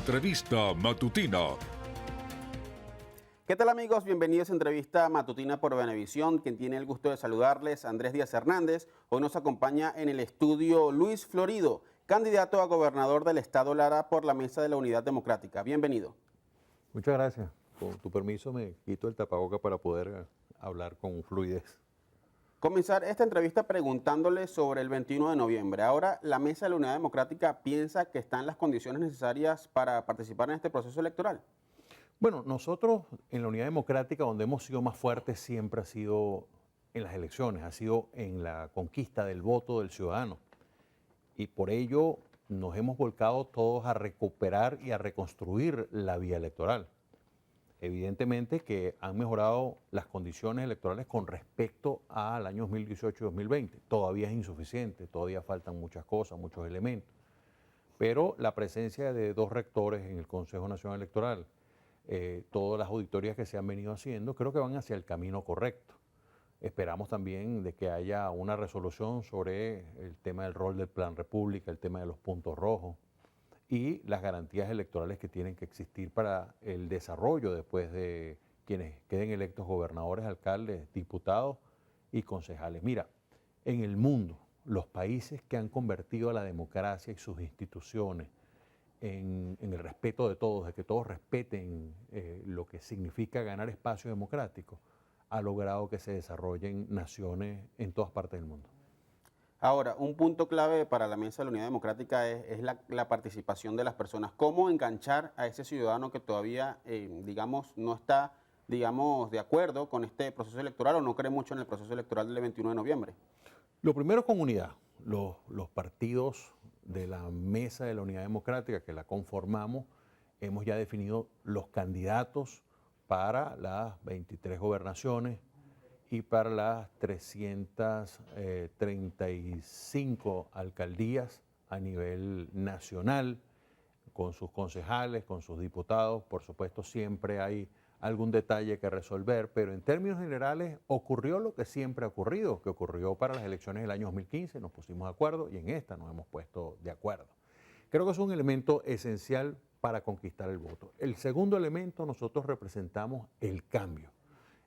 Entrevista Matutina. ¿Qué tal, amigos? Bienvenidos a Entrevista Matutina por Venevisión. Quien tiene el gusto de saludarles, Andrés Díaz Hernández. Hoy nos acompaña en el estudio Luis Florido, candidato a gobernador del estado Lara por la Mesa de la Unidad Democrática. Bienvenido. Muchas gracias. Con tu permiso me quito el tapaboca para poder hablar con fluidez. Comenzar esta entrevista preguntándole sobre el 21 de noviembre. Ahora, la Mesa de la Unidad Democrática piensa que están las condiciones necesarias para participar en este proceso electoral. Bueno, nosotros en la Unidad Democrática, donde hemos sido más fuertes, siempre ha sido en las elecciones, ha sido en la conquista del voto del ciudadano. Y por ello nos hemos volcado todos a recuperar y a reconstruir la vía electoral. Evidentemente que han mejorado las condiciones electorales con respecto al año 2018 y 2020. Todavía es insuficiente, todavía faltan muchas cosas, muchos elementos. Pero la presencia de 2 rectores en el Consejo Nacional Electoral, todas las auditorías que se han venido haciendo, creo que van hacia el camino correcto. Esperamos también de que haya una resolución sobre el tema del rol del Plan República, el tema de los puntos rojos y las garantías electorales que tienen que existir para el desarrollo después de quienes queden electos gobernadores, alcaldes, diputados y concejales. Mira, en el mundo, los países que han convertido a la democracia y sus instituciones en el respeto de todos, de que todos respeten lo que significa ganar espacio democrático, ha logrado que se desarrollen naciones en todas partes del mundo. Ahora, un punto clave para la Mesa de la Unidad Democrática es la participación de las personas. ¿Cómo enganchar a ese ciudadano que todavía, no está, de acuerdo con este proceso electoral o no cree mucho en el proceso electoral del 21 de noviembre? Lo primero con unidad. Los partidos de la Mesa de la Unidad Democrática que la conformamos, hemos ya definido los candidatos para las 23 gobernaciones y para las 335 alcaldías a nivel nacional, con sus concejales, con sus diputados. Por supuesto, siempre hay algún detalle que resolver, pero en términos generales ocurrió lo que siempre ha ocurrido, que ocurrió para las elecciones del año 2015, nos pusimos de acuerdo y en esta nos hemos puesto de acuerdo. Creo que es un elemento esencial para conquistar el voto. El segundo elemento, nosotros representamos el cambio.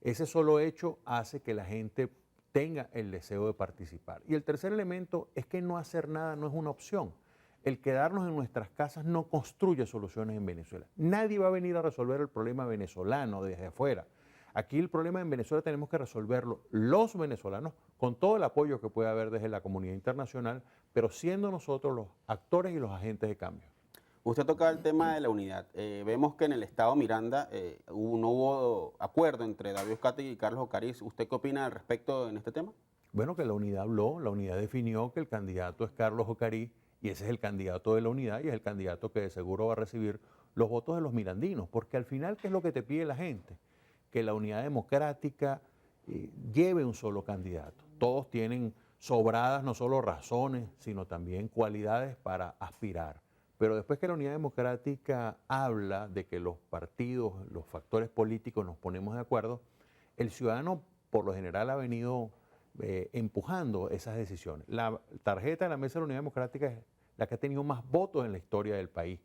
Ese solo hecho hace que la gente tenga el deseo de participar. Y el tercer elemento es que no hacer nada no es una opción. El quedarnos en nuestras casas no construye soluciones en Venezuela. Nadie va a venir a resolver el problema venezolano desde afuera. Aquí el problema en Venezuela tenemos que resolverlo los venezolanos con todo el apoyo que puede haber desde la comunidad internacional, pero siendo nosotros los actores y los agentes de cambio. Usted tocaba el tema de la unidad. Vemos que en el estado Miranda no hubo acuerdo entre David Uzcategui y Carlos Ocariz. ¿Usted qué opina al respecto en este tema? Bueno, que la unidad habló, la unidad definió que el candidato es Carlos Ocariz y ese es el candidato de la unidad y es el candidato que de seguro va a recibir los votos de los mirandinos, porque al final, ¿qué es lo que te pide la gente? Que la unidad democrática lleve un solo candidato. Todos tienen sobradas no solo razones, sino también cualidades para aspirar. Pero después que la unidad democrática habla de que los partidos, los factores políticos nos ponemos de acuerdo, el ciudadano por lo general ha venido empujando esas decisiones. La tarjeta de la Mesa de la Unidad Democrática es la que ha tenido más votos en la historia del país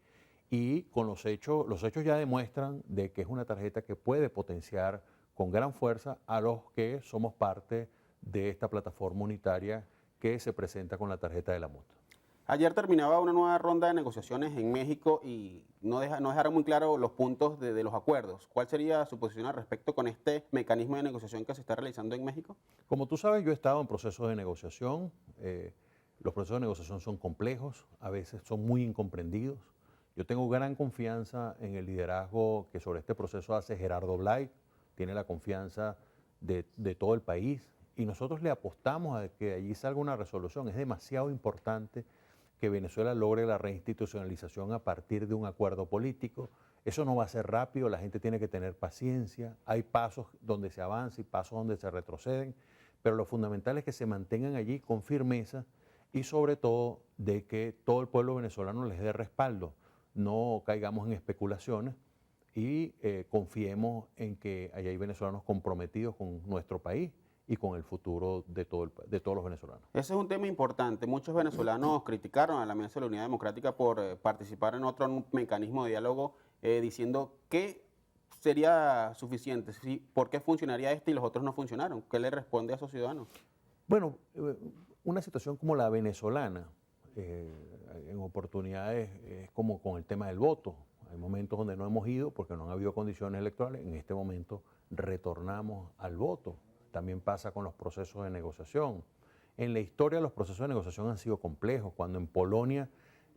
y con los hechos ya demuestran de que es una tarjeta que puede potenciar con gran fuerza a los que somos parte de esta plataforma unitaria que se presenta con la tarjeta de la MUT. Ayer terminaba una nueva ronda de negociaciones en México y no dejaron muy claro los puntos de los acuerdos. ¿Cuál sería su posición al respecto con este mecanismo de negociación que se está realizando en México? Como tú sabes, yo he estado en procesos de negociación. Los procesos de negociación son complejos, a veces son muy incomprendidos. Yo tengo gran confianza en el liderazgo que sobre este proceso hace Gerardo Blay, tiene la confianza de todo el país y nosotros le apostamos a que allí salga una resolución. Es demasiado importante que Venezuela logre la reinstitucionalización a partir de un acuerdo político. Eso no va a ser rápido, la gente tiene que tener paciencia, hay pasos donde se avanza y pasos donde se retroceden, pero lo fundamental es que se mantengan allí con firmeza y sobre todo de que todo el pueblo venezolano les dé respaldo, no caigamos en especulaciones y confiemos en que allá hay venezolanos comprometidos con nuestro país y con el futuro de todos los venezolanos. Ese es un tema importante. Muchos venezolanos criticaron a la Alianza de la Unidad Democrática por participar en otro mecanismo de diálogo diciendo que sería suficiente. Sí, ¿por qué funcionaría este y los otros no funcionaron? ¿Qué le responde a esos ciudadanos? Bueno, una situación como la venezolana, en oportunidades es como con el tema del voto. Hay momentos donde no hemos ido porque no han habido condiciones electorales. En este momento retornamos al voto. También pasa con los procesos de negociación. En la historia los procesos de negociación han sido complejos. Cuando en Polonia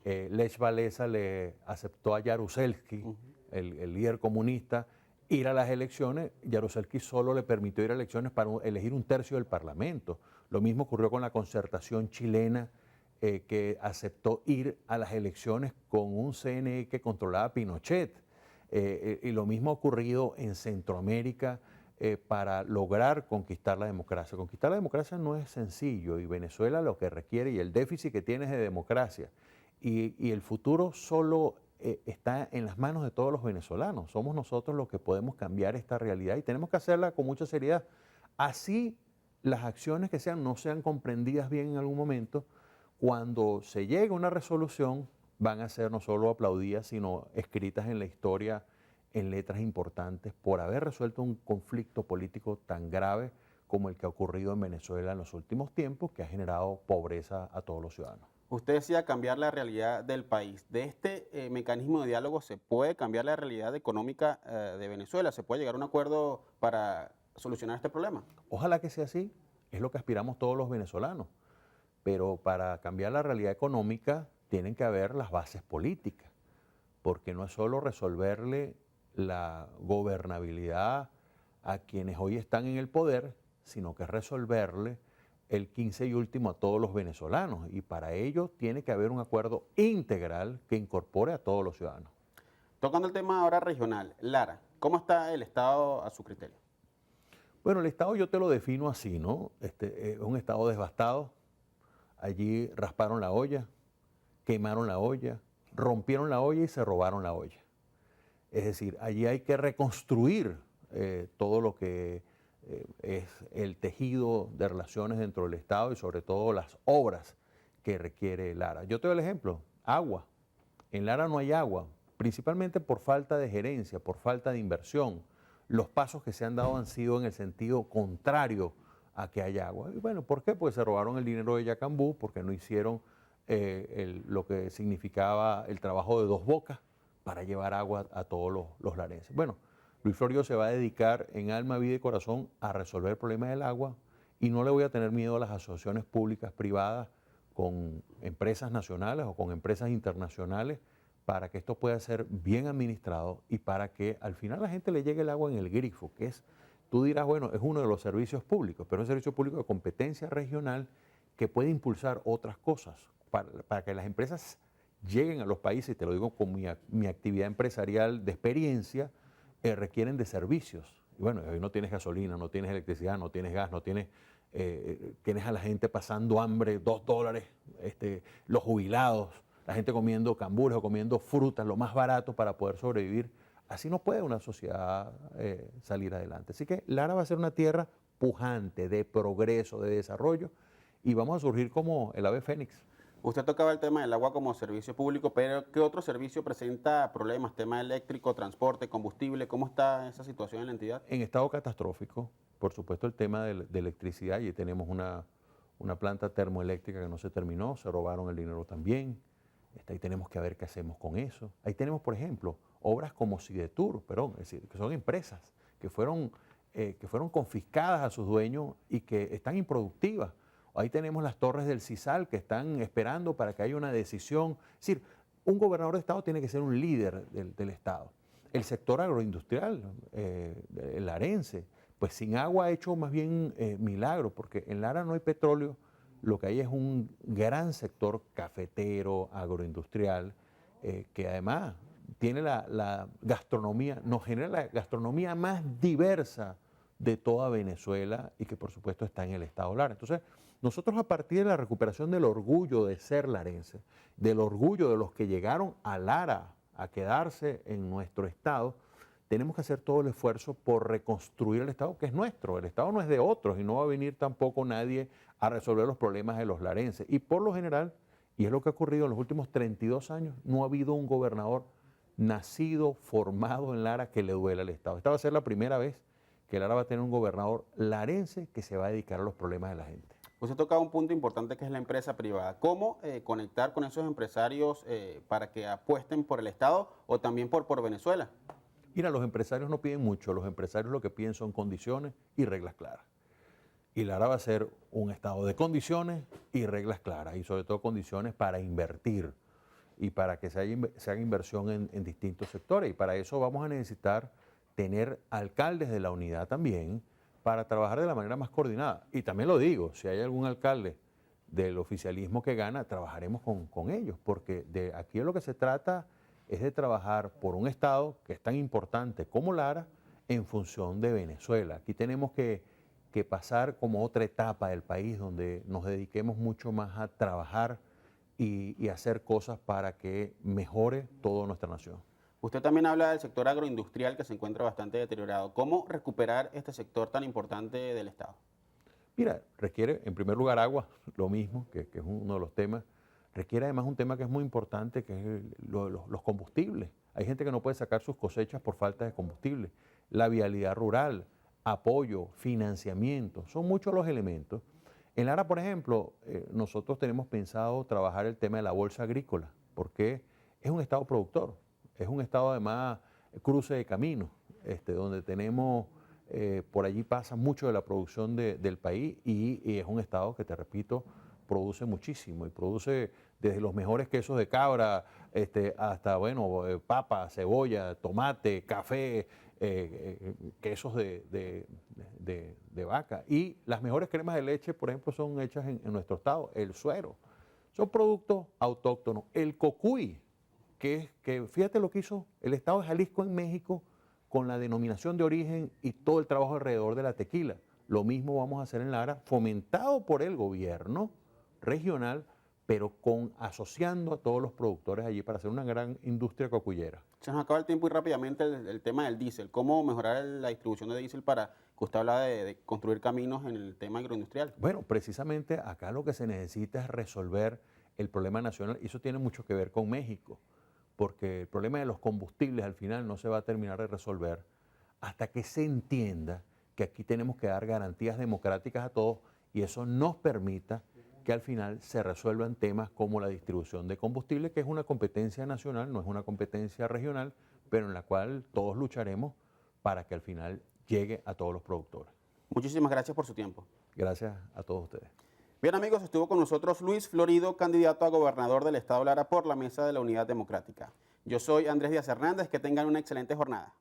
Lech Walesa le aceptó a Jaruzelski, el líder comunista, ir a las elecciones, Jaruzelski solo le permitió ir a elecciones para elegir un tercio del Parlamento. Lo mismo ocurrió con la Concertación chilena, que aceptó ir a las elecciones con un CNE que controlaba a Pinochet. Y lo mismo ha ocurrido en Centroamérica para lograr conquistar la democracia. Conquistar la democracia no es sencillo y Venezuela lo que requiere y el déficit que tiene es de democracia. Y el futuro solo está en las manos de todos los venezolanos. Somos nosotros los que podemos cambiar esta realidad y tenemos que hacerla con mucha seriedad. Así las acciones que sean no sean comprendidas bien en algún momento, cuando se llegue a una resolución van a ser no solo aplaudidas, sino escritas en la historia en letras importantes por haber resuelto un conflicto político tan grave como el que ha ocurrido en Venezuela en los últimos tiempos, que ha generado pobreza a todos los ciudadanos. Usted decía cambiar la realidad del país. ¿De este mecanismo de diálogo se puede cambiar la realidad económica de Venezuela? ¿Se puede llegar a un acuerdo para solucionar este problema? Ojalá que sea así, es lo que aspiramos todos los venezolanos. Pero para cambiar la realidad económica tienen que haber las bases políticas, porque no es solo resolverle la gobernabilidad a quienes hoy están en el poder, sino que es resolverle el 15 y último a todos los venezolanos. Y para ello tiene que haber un acuerdo integral que incorpore a todos los ciudadanos. Tocando el tema ahora regional, Lara, ¿cómo está el Estado a su criterio? Bueno, el Estado yo te lo defino así, ¿no? Es un Estado devastado. Allí rasparon la olla, quemaron la olla, rompieron la olla y se robaron la olla. Es decir, allí hay que reconstruir todo lo que es el tejido de relaciones dentro del Estado y sobre todo las obras que requiere Lara. Yo te doy el ejemplo, agua. En Lara no hay agua, principalmente por falta de gerencia, por falta de inversión. Los pasos que se han dado han sido en el sentido contrario a que haya agua. Y bueno, ¿por qué? Pues se robaron el dinero de Yacambú, porque no hicieron lo que significaba el trabajo de dos bocas para llevar agua a todos los larenses. Bueno, Luis Florio se va a dedicar en alma, vida y corazón a resolver el problema del agua y no le voy a tener miedo a las asociaciones públicas privadas con empresas nacionales o con empresas internacionales para que esto pueda ser bien administrado y para que al final a la gente le llegue el agua en el grifo, que es, tú dirás, bueno, es uno de los servicios públicos, pero es un servicio público de competencia regional que puede impulsar otras cosas para que las empresas lleguen a los países, y te lo digo con mi actividad empresarial de experiencia, requieren de servicios. Y bueno, hoy no tienes gasolina, no tienes electricidad, no tienes gas, no tienes, tienes a la gente pasando hambre, $2, los jubilados, la gente comiendo cambures o comiendo frutas, lo más barato para poder sobrevivir. Así no puede una sociedad salir adelante. Así que Lara va a ser una tierra pujante, de progreso, de desarrollo, y vamos a surgir como el ave fénix. Usted tocaba el tema del agua como servicio público, pero ¿qué otro servicio presenta problemas? Tema eléctrico, transporte, combustible, ¿cómo está esa situación en la entidad? En estado catastrófico, por supuesto el tema de electricidad, y tenemos una planta termoeléctrica que no se terminó, se robaron el dinero también, ahí tenemos que ver qué hacemos con eso. Ahí tenemos, por ejemplo, obras como Sidetur, es decir, que son empresas que fueron confiscadas a sus dueños y que están improductivas. Ahí tenemos las torres del CISAL que están esperando para que haya una decisión. Es decir, un gobernador de Estado tiene que ser un líder del Estado. El sector agroindustrial, el larense, pues sin agua ha hecho más bien milagro, porque en Lara no hay petróleo, lo que hay es un gran sector cafetero, agroindustrial, que además tiene la gastronomía, nos genera la gastronomía más diversa de toda Venezuela y que por supuesto está en el estado Lara. Entonces, nosotros a partir de la recuperación del orgullo de ser larense, del orgullo de los que llegaron a Lara a quedarse en nuestro estado, tenemos que hacer todo el esfuerzo por reconstruir el Estado, que es nuestro. El Estado no es de otros y no va a venir tampoco nadie a resolver los problemas de los larenses. Y por lo general, y es lo que ha ocurrido en los últimos 32 años, no ha habido un gobernador nacido, formado en Lara, que le duela al Estado. Esta va a ser la primera vez que Lara va a tener un gobernador larense que se va a dedicar a los problemas de la gente. Usted ha tocado un punto importante que es la empresa privada. ¿Cómo conectar con esos empresarios para que apuesten por el Estado o también por Venezuela? Mira, los empresarios no piden mucho, los empresarios lo que piden son condiciones y reglas claras. Y Lara va a ser un estado de condiciones y reglas claras, y sobre todo condiciones para invertir y para que se haga inversión en distintos sectores. Y para eso vamos a necesitar tener alcaldes de la unidad también, para trabajar de la manera más coordinada. Y también lo digo, si hay algún alcalde del oficialismo que gana, trabajaremos con ellos, porque de aquí lo que se trata es de trabajar por un Estado que es tan importante como Lara en función de Venezuela. Aquí tenemos que pasar como otra etapa del país donde nos dediquemos mucho más a trabajar y hacer cosas para que mejore toda nuestra nación. Usted también habla del sector agroindustrial que se encuentra bastante deteriorado. ¿Cómo recuperar este sector tan importante del Estado? Mira, requiere en primer lugar agua, lo mismo, que es uno de los temas. Requiere además un tema que es muy importante, que es los combustibles. Hay gente que no puede sacar sus cosechas por falta de combustible. La vialidad rural, apoyo, financiamiento, son muchos los elementos. En Lara, por ejemplo, nosotros tenemos pensado trabajar el tema de la bolsa agrícola, porque es un estado productor, es un estado además cruce de caminos, donde tenemos, por allí pasa mucho de la producción del país y es un estado que, te repito, produce muchísimo y produce desde los mejores quesos de cabra hasta, bueno, papa, cebolla, tomate, café, quesos de vaca. Y las mejores cremas de leche, por ejemplo, son hechas en nuestro estado, el suero. Son productos autóctonos. El cocuy, que fíjate lo que hizo el estado de Jalisco en México con la denominación de origen y todo el trabajo alrededor de la tequila. Lo mismo vamos a hacer en Lara, fomentado por el gobierno regional, pero asociando a todos los productores allí para hacer una gran industria cocuyera. Se nos acaba el tiempo y rápidamente el tema del diésel. ¿Cómo mejorar la distribución de diésel para que usted habla de construir caminos en el tema agroindustrial? Bueno, precisamente acá lo que se necesita es resolver el problema nacional y eso tiene mucho que ver con México, porque el problema de los combustibles al final no se va a terminar de resolver hasta que se entienda que aquí tenemos que dar garantías democráticas a todos y eso nos permita que al final se resuelvan temas como la distribución de combustible, que es una competencia nacional, no es una competencia regional, pero en la cual todos lucharemos para que al final llegue a todos los productores. Muchísimas gracias por su tiempo. Gracias a todos ustedes. Bien amigos, estuvo con nosotros Luis Florido, candidato a gobernador del Estado Lara por la Mesa de la Unidad Democrática. Yo soy Andrés Díaz Hernández, que tengan una excelente jornada.